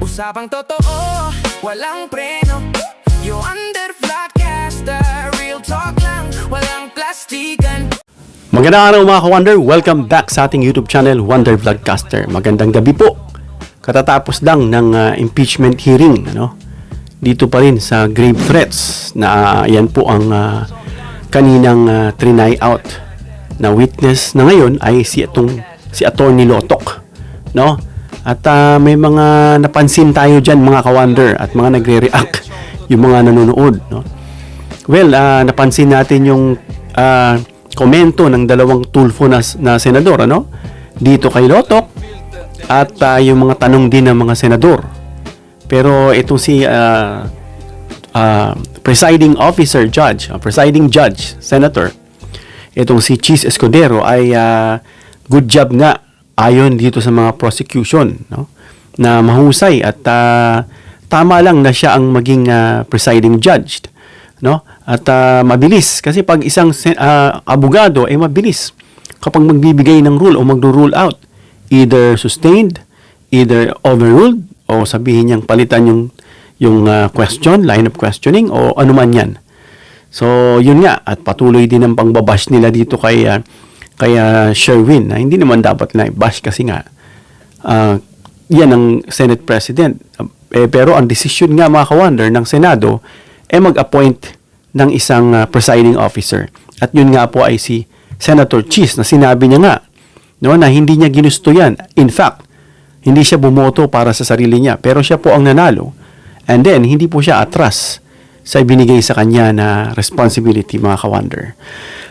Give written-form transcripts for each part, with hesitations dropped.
Usapang totoo, walang preno. You under Vlogcaster, real talk lang, walang plastikan. Magandang araw mga ka-Wonder, welcome back sa ating YouTube channel, Wonder Vlogcaster. Magandang gabi po. Katatapos lang ng impeachment hearing, dito pa rin sa grave threats na yan po ang kaninang trinay out na witness na ngayon ay si Atty. Lotoc, At may mga napansin tayo dyan mga ka-Wonder at mga nagre-react yung mga nanonood, Well, napansin natin yung komento ng dalawang Tulfo na senador, dito kay Lotoc at yung mga tanong din ng mga senador. Pero itong si presiding judge, senator, itong si Chis Escudero ay good job nga ayon dito sa mga prosecution, na mahusay at tama lang na siya ang maging presiding judge, at mabilis kasi pag isang abogado ay mabilis kapag magbibigay ng rule o magro-rule out, either sustained, either overruled, o sabihin niyang palitan yung question, line of questioning, o anuman yan. So yun nga, at patuloy din ang pangbabash nila dito kay Sherwin, na hindi naman dapat na bash kasi nga yan ang Senate President. Pero ang decision nga mga ka-Wonder ng Senado mag-appoint ng isang presiding officer. At yun nga po ay si Senator Chis, na sinabi niya nga na hindi niya ginusto yan. In fact, hindi siya bumoto para sa sarili niya, pero siya po ang nanalo. And then, hindi po siya atras sa ibinigay sa kanya na responsibility mga ka-Wonder.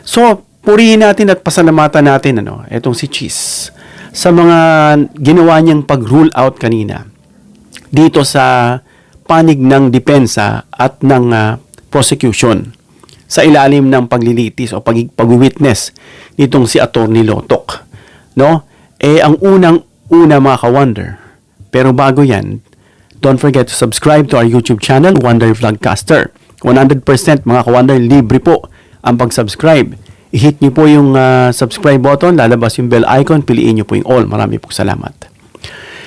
So, purihin natin at pasalamatan natin etong si Chis sa mga ginawa niyang pag-rule out kanina dito sa panig ng depensa at ng prosecution sa ilalim ng paglilitis o pag-witness nitong si Atty. Lotoc. Ang unang-una mga ka-Wonder, pero bago yan, don't forget to subscribe to our YouTube channel, Wonder Vlogcaster. 100% mga ka-Wonder, libre po ang pag-subscribe. I-hit niyo po yung subscribe button, lalabas yung bell icon, piliin niyo po yung all. Marami po salamat.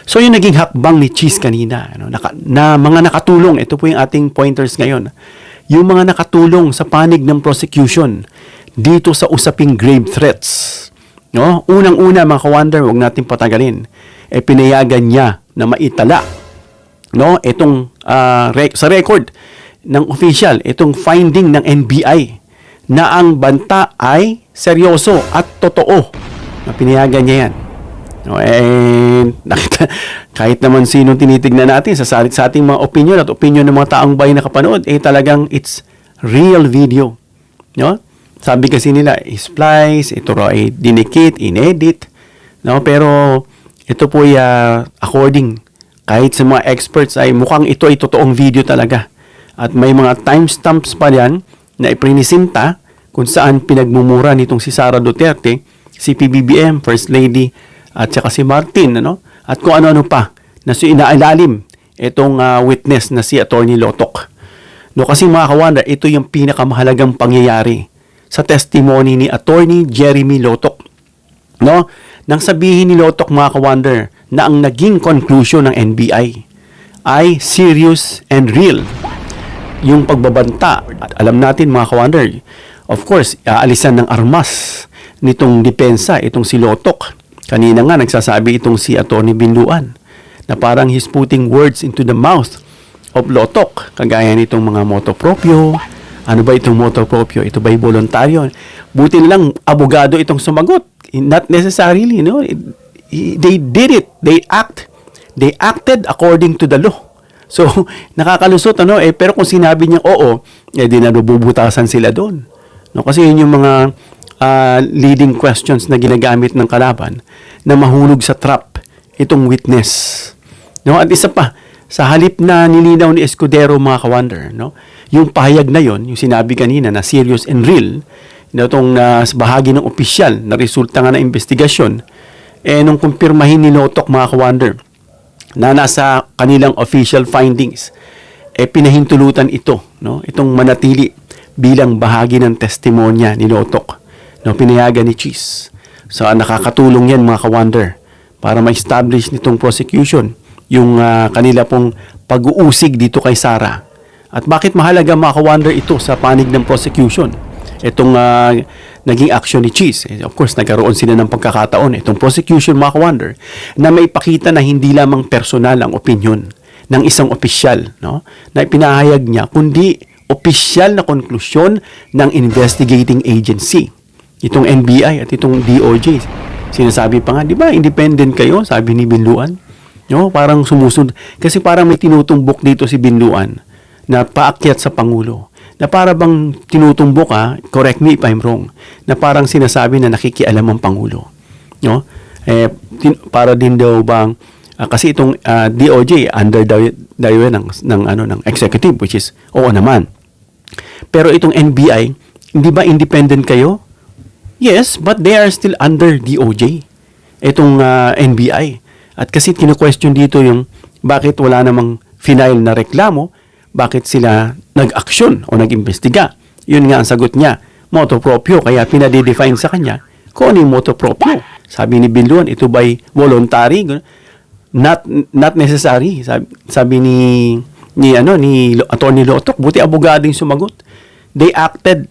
So yung naging hakbang ni Chis kanina, na mga nakatulong, ito po yung ating pointers ngayon. Yung mga nakatulong sa panig ng prosecution dito sa usaping grave threats. Unang-una mga ka-Wonder, huwag natin patagalin. Pinayagan niya na maitala itong sa record ng official, itong finding ng NBI na ang banta ay seryoso at totoo. Pinayagan niya yan. Kahit naman sino tinitignan natin sa ating mga opinion at opinion ng mga taong bayan na kapanood, talagang it's real video. Sabi kasi nila, i-splice, ito ay dinikit, inedit. Pero ito po ay according, kahit sa mga experts ay mukhang ito ay totoong video talaga. At may mga timestamps pa yan na iprinisinta kung saan pinagmumura nitong si Sara Duterte, si PBBM, First Lady, at saka si Martin, at kung ano-ano pa na inailalim itong witness na si Atty. Lotoc. Kasi mga ka-Wonder, ito yung pinakamahalagang pangyayari sa testimony ni Atty. Jeremy Lotoc. Nang sabihin ni Lotoc mga ka-Wonder na ang naging conclusion ng NBI ay serious and real. Yung pagbabanta, at alam natin mga ka-Wonder, of course, aalisan ng armas nitong depensa, itong si Lotoc. Kanina nga nagsasabi itong si Atty. Binduan na parang he's putting words into the mouth of Lotoc, kagaya nitong mga moto proprio. Ano ba itong moto proprio? Ito ba'y voluntaryo? Buti na lang abogado itong sumagot. Not necessarily, they did it. They acted according to the law. So, nakakalusot, pero kung sinabi niya oo, di na bubutasan sila doon. Kasi yun yung mga leading questions na ginagamit ng kalaban na mahulog sa trap itong witness. At isa pa, sa halip na nilinaw ni Escudero mga ka-Wonder, yung pahayag na yon, yung sinabi kanina na serious and real, itong bahagi ng opisyal na resulta nga ng investigasyon, nung kumpirmahin ni Lotoc mga ka-Wonder na nasa kanilang official findings, pinahintulutan ito, itong manatili bilang bahagi ng testimonya ni Lotoc, pinayagan ni Chis. So, nakakatulong yan mga ka-Wonder para ma-establish nitong prosecution yung kanila pong pag-uusig dito kay Sara. At bakit mahalaga, mga ka-wonder, ito sa panig ng prosecution? Itong naging action ni Cheese. Of course, nagkaroon sila ng pagkakataon. Itong prosecution, mga ka-wonder, na may ipakita na hindi lamang personal ang opinion ng isang opisyal, no, na ipinahayag niya, kundi opisyal na konklusyon ng investigating agency. Itong NBI at itong DOJ. Sinasabi pa nga, di ba, independent kayo, sabi ni Binluan. No, parang sumusunod. Kasi parang may tinutumbok dito si Binluan na paakyat sa Pangulo. Na para bang tinutumbok, correct me if I'm wrong, na parang sinasabi na nakikialam ang Pangulo. No? Para din daw bang, kasi itong DOJ, under daw ng executive, which is, oo naman. Pero itong NBI, hindi ba independent kayo? Yes, but they are still under DOJ. Itong NBI. At kasi kino-question dito yung bakit wala namang final na reklamo, bakit sila nag-aksyon o nag-imbestiga. Yun nga ang sagot niya, motu proprio, kaya pinadedefine sa kanya kung ano yung motu proprio. Sabi ni Binluan, ito ba'y voluntary? Not necessary. Sabi ni Attorney Lotok, buti abogado yung sumagot. They acted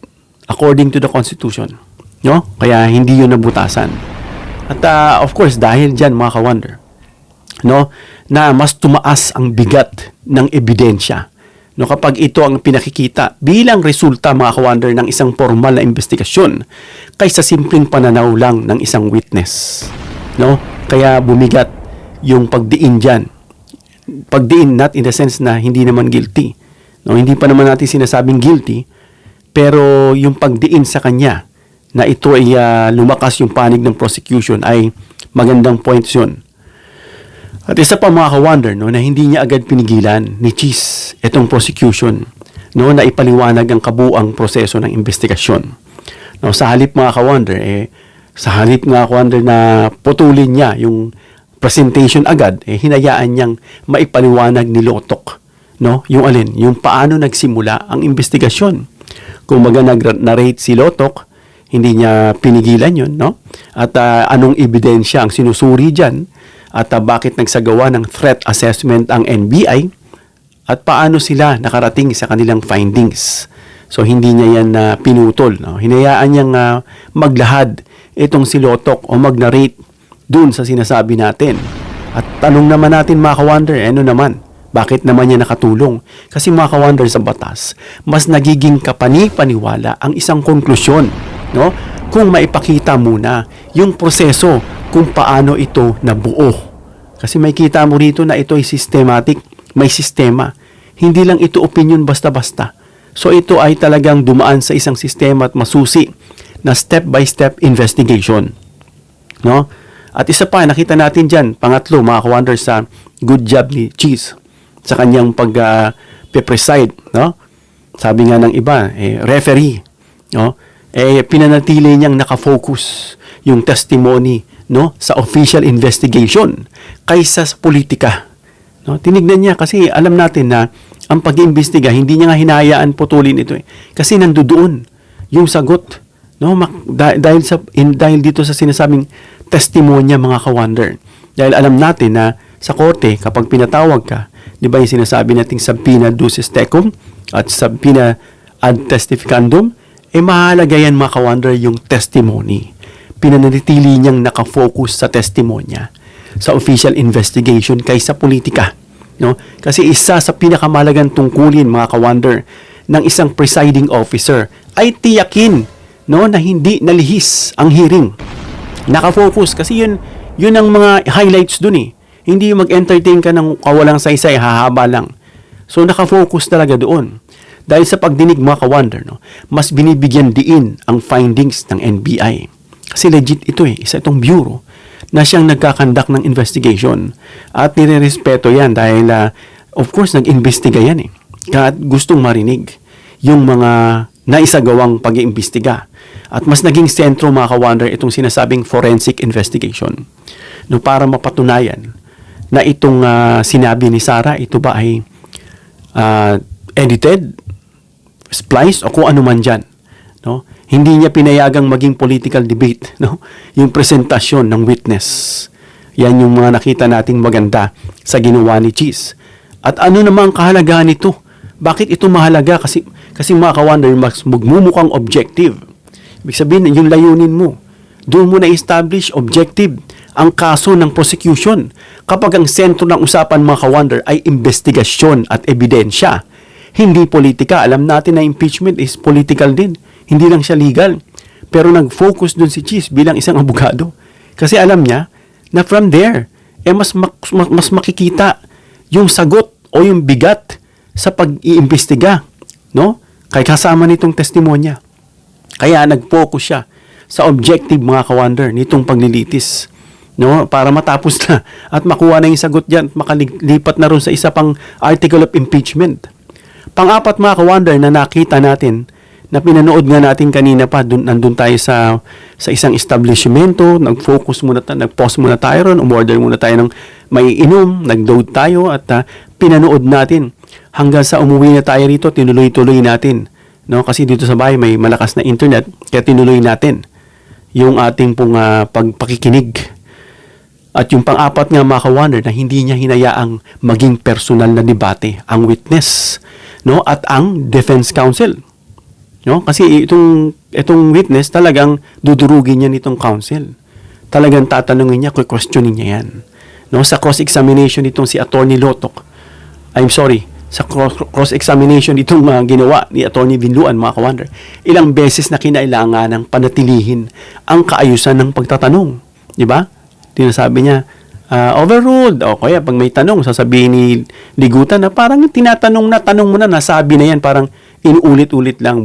according to the Constitution. No? Kaya hindi yun nabutasan. At of course, dahil dyan, mga ka-wonder, no, na mas tumaas ang bigat ng ebidensya, no, kapag ito ang pinakikita bilang resulta, mga ka-wonder, ng isang formal na investigasyon kaysa simpleng pananaw lang ng isang witness. No? Kaya bumigat yung pagdiin dyan. Pagdiin, not in the sense na hindi naman guilty. No? Hindi pa naman natin sinasabing guilty, pero yung pagdiin sa kanya na ito ay lumakas yung panig ng prosecution ay magandang points yun. At isa pa, mga ka-wonder, no, na hindi niya agad pinigilan ni Cheese itong prosecution, no, na ipaliwanag ang kabuang proseso ng investigasyon. No, sa halip, mga ka-wonder, na putulin niya yung presentation agad, hinayaan niyang maipaliwanag ni Lotok, no, yung alin, yung paano nagsimula ang investigasyon. Kung nag-narrate si Lotok, hindi niya pinigilan yun, no? At anong ebidensya ang sinusuri dyan, at bakit nagsagawa ng threat assessment ang NBI, at paano sila nakarating sa kanilang findings. So, hindi niya yan pinutol. No? Hinayaan niyang maglahad itong si Lotok o mag-narrate dun sa sinasabi natin. At tanong naman natin, mga ka-wonder, ano naman? Bakit naman niya nakatulong? Kasi, mga ka-wonder, sa batas, mas nagiging kapani-paniwala ang isang konklusyon, no? Kung maipakita muna yung proseso kung paano ito nabuo. Kasi may kita mo rito na ito ay systematic, may sistema. Hindi lang ito opinion basta-basta. So ito ay talagang dumaan sa isang sistema at masusi na step-by-step investigation. No? At isa pa, nakita natin dyan, pangatlo, mga ka-wonder, sa good job ni Cheese sa kanyang pag-preside. No? Sabi nga ng iba, referee, no? Pinanatili niyang nakafocus yung testimony, no, sa official investigation kaysa sa politika. No? Tinignan niya kasi alam natin na ang pag-iimbestiga, hindi niya nga hinayaan putulin ito. Kasi nandoon yung sagot. No? Dahil dito sa sinasabing testimonya, mga ka-wonder. Dahil alam natin na sa korte, kapag pinatawag ka, di ba yung sinasabi nating subpoena ducis tecum at subpoena ad testificandum, mahalaga yan, mga ka-wonder, yung testimony. Pinanatili niyang nakafocus sa testimonya, sa official investigation kaysa politika. No? Kasi isa sa pinakamalagang tungkulin, mga ka-wonder, ng isang presiding officer ay tiyakin, no, na hindi nalihis ang hearing. Nakafocus kasi yun ang mga highlights dun . Hindi yung mag-entertain ka ng kawalang saysay, hahaba lang. So nakafocus talaga doon. Dahil sa pagdinig, mga ka-wonder, no, mas binibigyan diin ang findings ng NBI. Kasi legit ito isa itong bureau na siyang nagkakandak ng investigation. At nire-respeto yan dahil, of course, nag-imbestiga yan . At gustong marinig yung mga naisagawang pag-iimbestiga. At mas naging sentro, mga ka-wonder, itong sinasabing forensic investigation. No, para mapatunayan na itong sinabi ni Sara, ito ba ay edited, spliced, o kung ano man dyan. No? Hindi niya pinayagang maging political debate, no? Yung presentasyon ng witness. Yan yung mga nakita nating maganda sa ginawa ni Cheese. At ano naman ang kahalagahan nito? Bakit ito mahalaga? Kasi mga ka-wonder, mas magmumukhang objective. Ibig sabihin, yung layunin mo, doon mo na-establish objective ang kaso ng prosecution. Kapag ang sentro ng usapan mga ka-wonder ay investigasyon at ebidensya, hindi politika. Alam natin na impeachment is political din. Hindi lang siya legal. Pero nag-focus doon si Cheese bilang isang abogado. Kasi alam niya na from there, mas makikita yung sagot o yung bigat sa pag-iimbestiga, no? Kaya kasama nitong testimonya. Kaya nag-focus siya sa objective mga ka-wonder nitong paglilitis, no? Para matapos na at makuha na yung sagot diyan at makalipat na ron sa isa pang article of impeachment. Pang-apat mga ka-wonder na nakita natin na pinanood nga natin kanina pa, nandun tayo sa isang establishmento, nag-focus muna tayo, nag-pause muna tayo ron, umorder muna tayo ng maiinom, nag-load tayo at pinanood natin hanggang sa umuwi na tayo rito, tinuloy-tuloy natin. No? Kasi dito sa bahay may malakas na internet, kaya tinuloy natin yung ating pong pagpakikinig. At yung pang-apat nga mga ka-wonder na hindi niya hinayaang maging personal na debate ang witness, no? At ang defense counsel. No? Kasi itong witness talagang dudurugin niya nitong counsel. Talagang tatanungin niya, questionin niya yan. No? Sa cross-examination nitong si Attorney Lotok, sa cross-examination itong ginawa ni Attorney Vinluan, mga ka-wonder, ilang beses na kinailangan ng panatilihin ang kaayusan ng pagtatanong. Di ba? Sabi niya, overruled. O kaya pag may tanong, sasabihin ni Ligutan na parang tanong mo na, nasabi na yan, parang inuulit-ulit lang.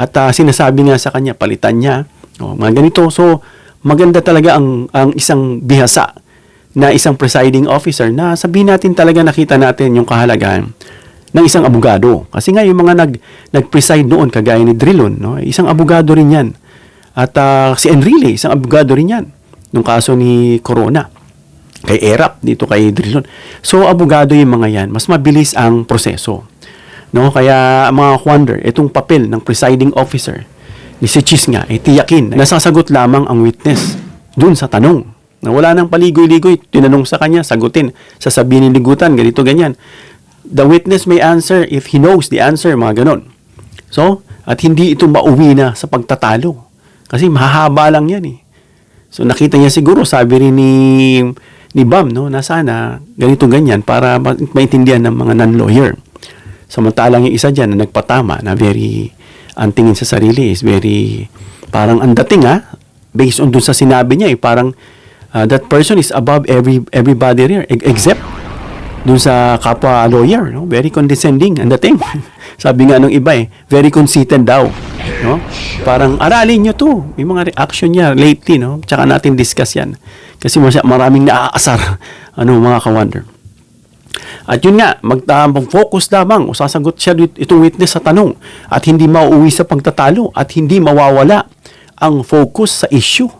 At sinasabi nga sa kanya, palitan niya. O, mga ganito. So, maganda talaga ang isang bihasa na isang presiding officer na sabihin natin talaga nakita natin yung kahalagahan ng isang abogado. Kasi nga yung mga nag-preside noon, kagaya ni Drilon, no? Isang abogado rin yan. At si Enrile, isang abogado rin yan. Nung kaso ni Corona. Kay Erap, dito kay Drilon. So, abogado yung mga yan. Mas mabilis ang proseso. No, kaya mga wonder, itong papel ng presiding officer ni si Cheese nga, tiyakin, nasasagot lamang ang witness dun sa tanong. Na wala nang paligoy-ligoy, tinanong sa kanya, sagutin, sasabihin ni Ligutan, ganito, ganyan. The witness may answer if he knows the answer, mga ganon. So, at hindi ito mauwi na sa pagtatalo. Kasi mahahaba lang yan eh. So, nakita niya siguro, sabi rin ni Bam, no, na sana ganito, ganyan, para maintindihan ng mga non-lawyer. Samantalang yung isa dyan na nagpatama na ang tingin sa sarili is very, parang ang dating based on dun sa sinabi niya parang that person is above everybody here except dun sa kapwa lawyer, no? Very condescending ang dating. Sabi nga nung iba very conceited daw, no? Parang aralin nyo to. May mga reaction niya lately, no? Tsaka natin discuss yan. Kasi maraming naaasar mga ka-wonder. At yun nga, mag-focus lamang o sasagot siya itong witness sa tanong at hindi mauuwi sa pagtatalo at hindi mawawala ang focus sa issue.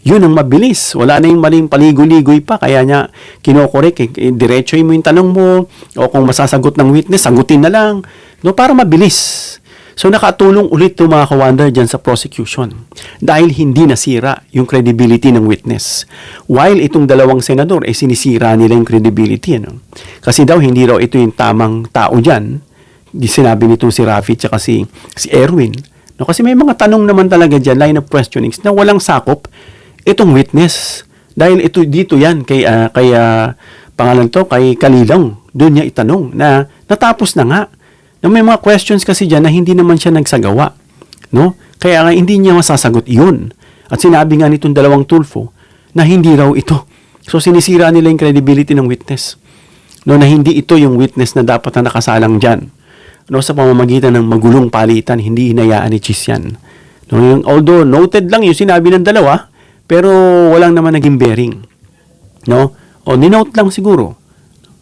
Yun ang mabilis. Wala na yung maling paligoy-ligoy pa. Kaya niya kinokorek. Diretsoy mo yung tanong mo o kung masasagot ng witness, sagutin na lang. No, para mabilis. So, nakatulong ulit itong mga ka-wonder dyan sa prosecution dahil hindi nasira yung credibility ng witness. While itong dalawang senador, sinisira nila yung credibility. No? Kasi daw, hindi raw ito yung tamang tao dyan. Sinabi nitong si Rafi at si Erwin. No? Kasi may mga tanong naman talaga dyan, line of questionings, na walang sakop itong witness. Dahil ito dito yan, kay Kalilang. Doon niya itanong na natapos na nga. Na may mga questions kasi dyan na hindi naman siya nagsagawa. No? Kaya hindi niya masasagot iyon. At sinabi nga nitong dalawang Tulfo na hindi raw ito. So sinisira nila yung credibility ng witness. No, na hindi ito yung witness na dapat na nakasalang dyan. No, sa pamamagitan ng magulong palitan, hindi hinayaan ni Cheese yan. No, although noted lang yung sinabi ng dalawa, pero walang naman naging bearing. No? O ninote lang siguro.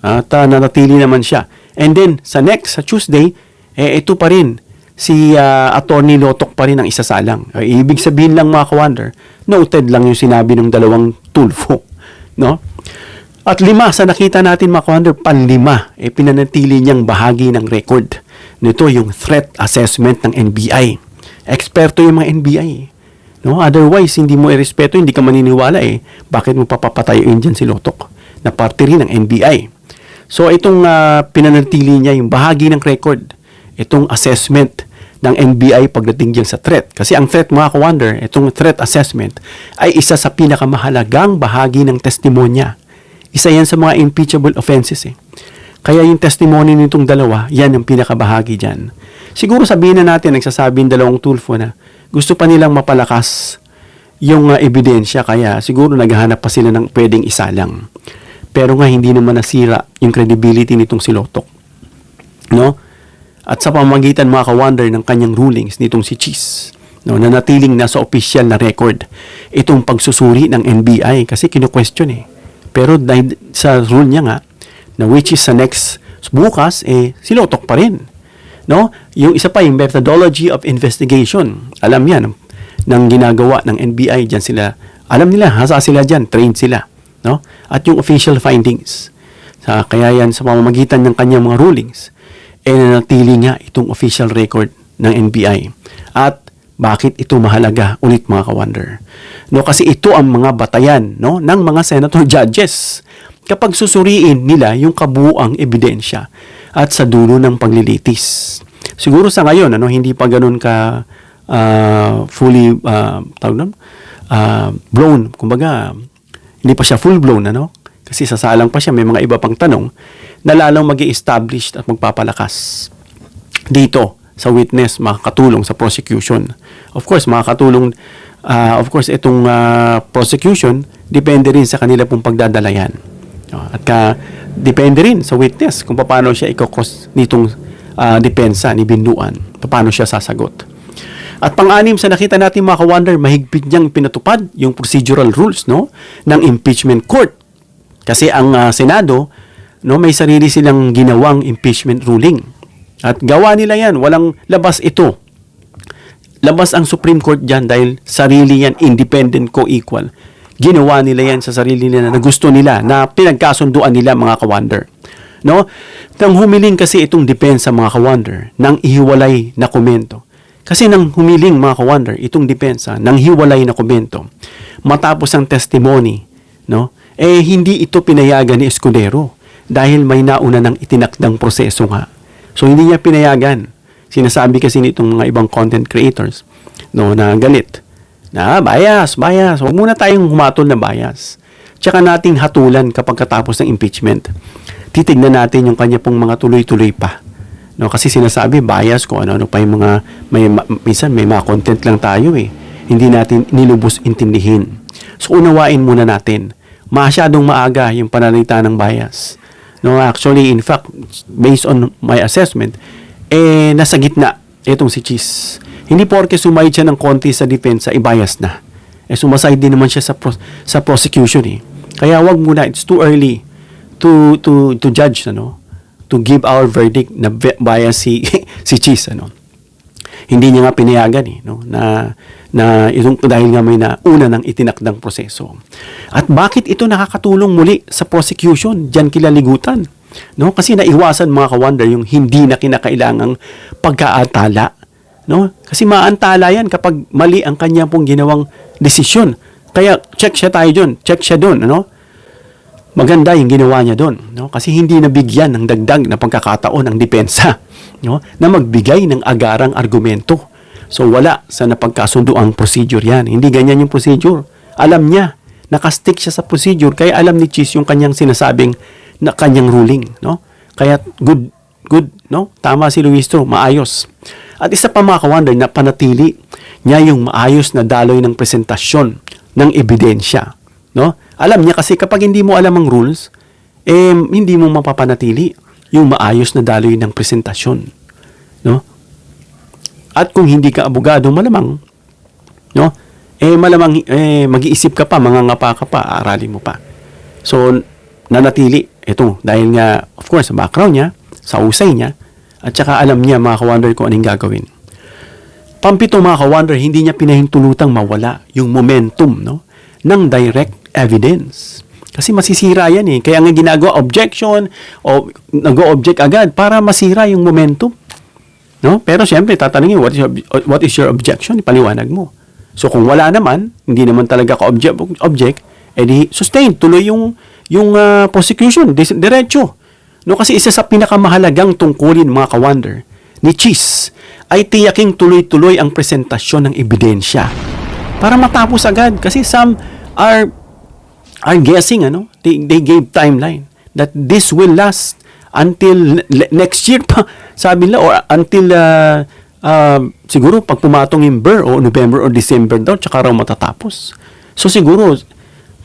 At nanatili naman siya. And then, sa Tuesday, ito pa rin, si Attorney Lotok pa rin ang isasalang. Ibig sabihin lang mga ka-wonder, noted lang yung sinabi ng dalawang Tulfo. No? At 5, sa nakita natin mga ka-wonder, panlima, pinanatili niyang bahagi ng record. Nito yung threat assessment ng NBI. Eksperto yung mga NBI. No? Otherwise, hindi mo irespeto, hindi ka maniniwala bakit mo papapatayin dyan si Lotok na parte rin ng NBI. So, itong pinanatili niya yung bahagi ng record, itong assessment ng NBI pagdating dyan sa threat. Kasi ang threat, mga ka-wonder, itong threat assessment ay isa sa pinakamahalagang bahagi ng testimonya. Isa yan sa mga impeachable offenses Kaya yung testimony nitong dalawa, yan ang pinakabahagi dyan. Siguro sabihin na natin, nagsasabi ng dalawang Tulfo na gusto pa nilang mapalakas yung ebidensya, kaya siguro naghahanap pa sila ng pwedeng isalang. Pero nga hindi naman nasira yung credibility nitong si Lotok. No? At sa pamamagitan, mga ka-wonder, ng kanyang rulings nitong si Cheese, no, na natiling nasa official na record itong pagsusuri ng NBI kasi kino-question Pero dahil sa rule niya nga, na which is sa next bukas, si Lotok pa rin. No? Yung isa pa, yung methodology of investigation. Alam yan, ng ginagawa ng NBI, dyan sila, alam nila, hasa sila dyan, trained sila. No? At yung official findings. Kaya yan, sa pamamagitan ng kanyang mga rulings, nanatili nga itong official record ng NBI. At bakit ito mahalaga ulit, mga ka-wonder? No, kasi ito ang mga batayan, no, ng mga senator judges kapag susuriin nila yung kabuuang ebidensya at sa dulo ng paglilitis. Siguro sa ngayon, hindi pa ganun ka fully blown. Kumbaga, hindi pa siya full blown, kasi sasalang pa siya, may mga iba pang tanong na lalong mag-i-establish at magpapalakas dito sa witness, makakatulong sa prosecution. Of course, makakatulong, itong prosecution, depende rin sa kanila pong pagdadalayan. At depende rin sa witness kung paano siya ikokos nitong depensa ni Binduan, paano siya sasagot. At pang-anim, sa nakita natin, mga ka-wonder, mahigpit niyang pinatupad yung procedural rules ng impeachment court. Kasi ang Senado, may sarili silang ginawang impeachment ruling. At gawa nila yan, walang labas ito. Labas ang Supreme Court dyan dahil sarili yan, independent, co-equal. Ginawa nila yan sa sarili nila na gusto nila, na pinagkasunduan nila, mga ka-wonder. No? Nang humiling kasi itong depensa, mga ka-wonder, ng ihiwalay na komento. Kasi nang humiling, mga ka-wonder, itong depensa ng hiwalay na komento, matapos ang testimony, hindi ito pinayagan ni Escudero dahil may nauna ng itinakdang proseso nga. So, hindi niya pinayagan. Sinasabi kasi nitong mga ibang content creators, na galit. Na, bias. Huwag muna tayong humatol na bias. Tsaka nating hatulan kapag katapos ng impeachment. Titignan natin yung kanya pong mga tuloy-tuloy pa. Kasi sinasabi, bias kung ano pa yung mga, minsan may mga content lang tayo Hindi natin nilubos intindihin. So, unawain muna natin. Masyadong maaga yung pananalita ng bias. Actually, in fact, based on my assessment, nasa gitna itong si Cheese. Hindi porke sumayid siya ng konti sa depensa, bias na. Sumasayid din naman siya sa prosecution Kaya wag muna, it's too early to judge, to give our verdict na bias si Cheese, Hindi niya nga pinayagan na itong dahil nga may nauna ng itinakdang proseso. At bakit ito nakakatulong muli sa prosecution? Diyan kilaligutan. Kasi naiwasan, mga ka-wonder, yung hindi na kinakailangang pagkaatala. Kasi maantala yan kapag mali ang kanya pong ginawang desisyon. Kaya check siya tayo dun. Check siya dun. Maganda yung ginawa niya dun. Kasi hindi nabigyan ng dagdag na pagkakataon ang depensa na magbigay ng agarang argumento. So, wala sa napagkasunduang procedure yan. Hindi ganyan yung procedure. Alam niya, nakastick siya sa procedure, kaya alam ni Cheese yung kanyang sinasabing na kanyang ruling. Kaya good, tama si Luistro, maayos. At isa pa, mga ka-wonder, na panatili niya yung maayos na daloy ng presentasyon ng ebidensya. Alam niya kasi kapag hindi mo alam ang rules, hindi mo mapapanatili yung maayos na daloy ng presentasyon. At kung hindi ka abogado, malamang, malamang mag-iisip ka pa, mangangapa ka pa, aaralin mo pa. So, nanatili ito dahil nga, of course, sa background niya, sa usay niya, at saka alam niya, mga ka-wonder, kung anong gagawin. Pampito, mga ka-wonder, hindi niya pinahintulutang mawala yung momentum ng direct evidence. Kasi masisira yan Kaya nga ginagawa objection o nag-o-object agad para masira yung momentum. Pero siyempre, tatanungin, what is your objection? Ipaliwanag mo. So kung wala naman, hindi naman talaga ka-object, edi sustain, tuloy yung prosecution, diretso. No, kasi isa sa pinakamahalagang tungkulin mga ka-wonder ni Cheese ay tiyaking tuloy-tuloy ang presentasyon ng ebidensya para matapos agad. Kasi some are guessing, they gave timeline that this will last until next year pa, sabi nila, or until siguro pag pumatong yung Burr o November or December daw, tsaka raw matatapos. So siguro,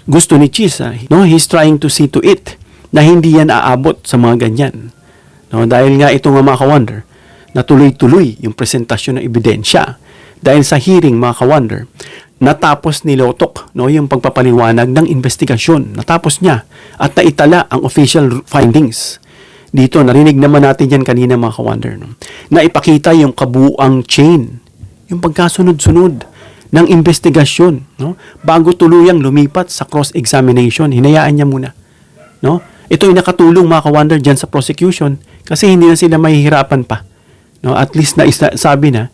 gusto ni Cheese, he's trying to see to it na hindi yan aabot sa mga ganyan. No, dahil nga ito nga mga ka-wonder, na tuloy-tuloy yung presentasyon ng ebidensya. Dahil sa hearing mga ka-wonder, natapos ni Lotok yung pagpapaliwanag ng investigasyon. Natapos niya at naitala ang official findings. Dito, narinig naman natin yan kanina mga ka-wonder. Na ipakita yung kabuuang chain, yung pagkasunod-sunod ng investigasyon. No? Bago tuluyang lumipat sa cross-examination, hinayaan niya muna. No? Ito ay nakatulong mga ka-wonder dyan sa prosecution kasi hindi na sila mahihirapan pa. No? At least sabi na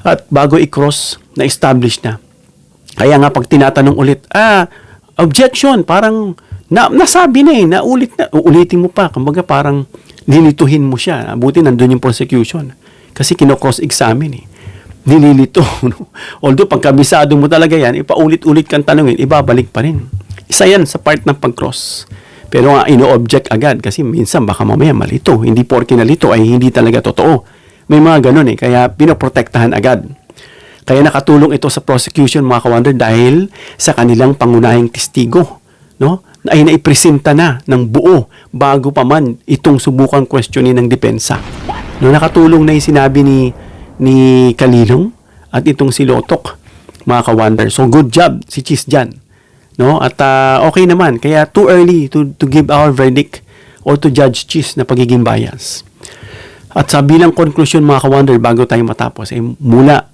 at bago i-cross, na-establish na. Kaya nga pag tinatanong ulit, objection, parang nasabi na uulitin mo pa. Kumbaga parang lilituhin mo siya. Buti nandun yung prosecution. Kasi kino-cross-examine nililito. No? Although pagkabisado mo talaga yan, ipaulit-ulit kang tanongin, ibabalik pa rin. Isa yan sa part ng pag-cross. Pero nga ino-object agad kasi minsan baka mamaya malito. Hindi porke nalito ay hindi talaga totoo. May mga ganun kaya pinoprotektahan agad. Kaya nakatulong ito sa prosecution mga ka-wonder dahil sa kanilang pangunahing testigo. No? Ay naipresenta na ng buo bago pa man itong subukan questionin ng depensa. No, nakatulong na yung sinabi ni Kalilong at itong si Lotok mga ka-wonder. So good job si Cheese dyan. No? At okay naman. Kaya too early to give our verdict or to judge Cheese na pagiging bias. At sa bilang konklusyon mga ka-wonder bago tayo matapos mula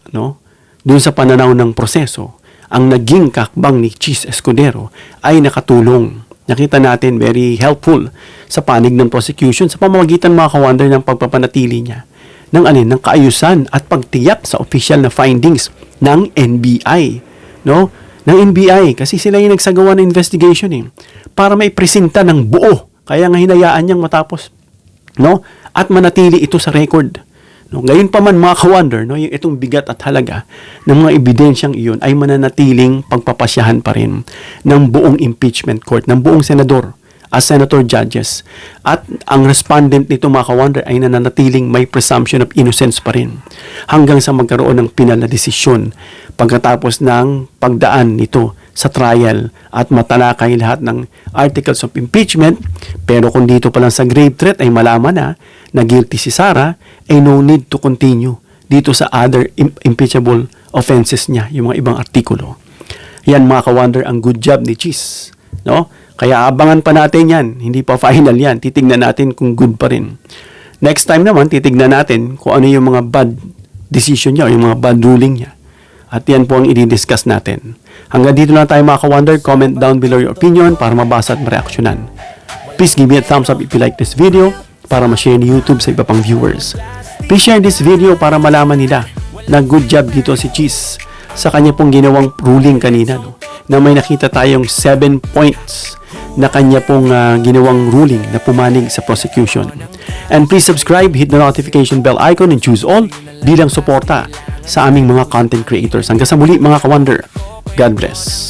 dun sa pananaw ng proseso, ang naging kakbang ni Cheese Escudero ay nakatulong. Nakita natin very helpful sa panig ng prosecution sa pamamagitan mga ka-wonder ng pagpapanatili niya ng kaayusan at pagtiyak sa official na findings ng NBI. No? Ng NBI kasi sila yung nagsagawa ng investigation para may presenta ng buo. Kaya nga hinayaan niyang matapos. No? At manatili ito sa record. No? Ngayon pa man mga ka-wonder, yung itong bigat at halaga ng mga ebidensyang iyon ay mananatiling pagpapasyahan pa rin ng buong impeachment court, ng buong senador as senator judges. At ang respondent nito mga ka-wonder ay nananatiling may presumption of innocence pa rin hanggang sa magkaroon ng pinal na desisyon pagkatapos ng pagdaan nito sa trial at matalakay lahat ng articles of impeachment. Pero kung dito pa lang sa grave threat ay malaman na guilty si Sara, ay no need to continue dito sa other impeachable offenses niya, yung mga ibang artikulo. Yan mga ka-wonder ang good job ni Cheese. No? Kaya abangan pa natin yan. Hindi pa final yan. Titignan natin kung good pa rin. Next time naman, titignan natin kung ano yung mga bad decision niya o yung mga bad ruling niya. At yan po ang i-discuss natin. Hanggang dito na tayo mga ka-wonder. Comment down below your opinion para mabasa at mareaksyonan. Please give me a thumbs up if you like this video para ma-share ni YouTube sa iba pang viewers. Please share this video para malaman nila na good job dito si Cheese sa kanya pong ginawang ruling kanina. Na may nakita tayong 7 points na kanya pong ginawang ruling na pumanig sa prosecution. And please subscribe, hit the notification bell icon and choose all bilang suporta sa aming mga content creators. Hanggang sa muli mga ka-wonder. God bless.